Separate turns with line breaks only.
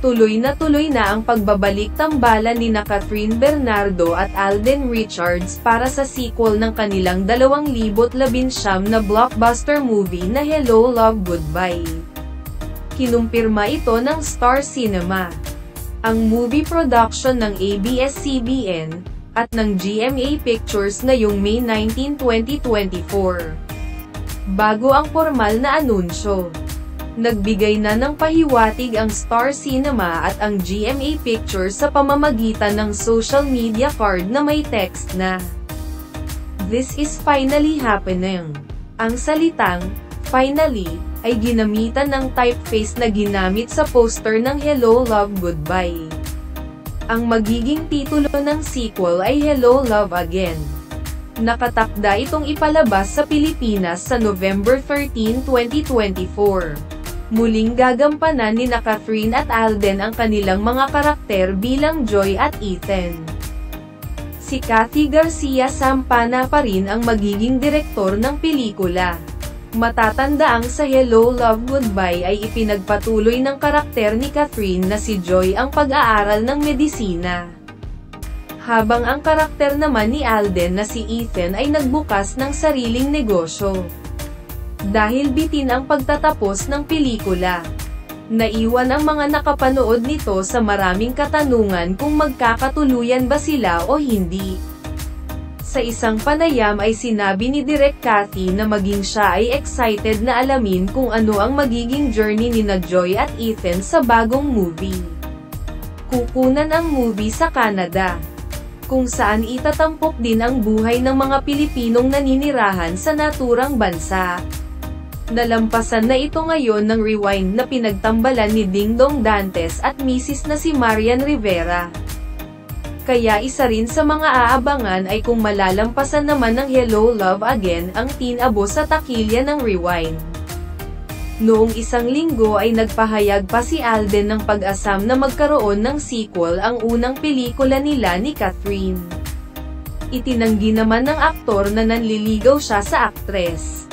tuloy na ang pagbabalik-tambalan nina Catherine Bernardo at Alden Richards para sa sequel ng kanilang 2019 na blockbuster movie na Hello, Love, Goodbye. Kinumpirma ito ng Star Cinema. Ang movie production ng ABS-CBN, at ng GMA Pictures ngayong May 19, 2024. Bago ang formal na anunsyo, nagbigay na ng pahiwatig ang Star Cinema at ang GMA Pictures sa pamamagitan ng social media card na may text na, "This is finally happening." Ang salitang, "finally," ay ginamitan ng typeface na ginamit sa poster ng Hello, Love, Goodbye. Ang magiging titulo ng sequel ay Hello, Love, Again. Nakatakda itong ipalabas sa Pilipinas sa November 13, 2024. Muling gagampanan nina Catherine at Alden ang kanilang mga karakter bilang Joy at Ethan. Si Kathy Garcia Sampana pa rin ang magiging direktor ng pelikula. Matatandaang sa Hello, Love, Goodbye ay ipinagpatuloy ng karakter ni Catherine na si Joy ang pag-aaral ng medisina. Habang ang karakter naman ni Alden na si Ethan ay nagbukas ng sariling negosyo. Dahil bitin ang pagtatapos ng pelikula, naiwan ang mga nakapanood nito sa maraming katanungan kung magkakatuluyan ba sila o hindi. Sa isang panayam ay sinabi ni Direk Kathy na maging siya ay excited na alamin kung ano ang magiging journey nina Joy at Ethan sa bagong movie. Kukunan ang movie sa Canada, kung saan itatampok din ang buhay ng mga Pilipinong naninirahan sa naturang bansa. Nalampasan na ito ngayon ng rewind na pinagtambalan ni Dingdong Dantes at misis na si Marian Rivera. Kaya isa rin sa mga aabangan ay kung malalampasan naman ng Hello, Love, Again ang Teen Abo sa takilya ng rewind. Noong isang linggo ay nagpahayag pa si Alden ng pag-asam na magkaroon ng sequel ang unang pelikula nila ni Catherine. Itinanggi naman ng aktor na nanliligaw siya sa aktres.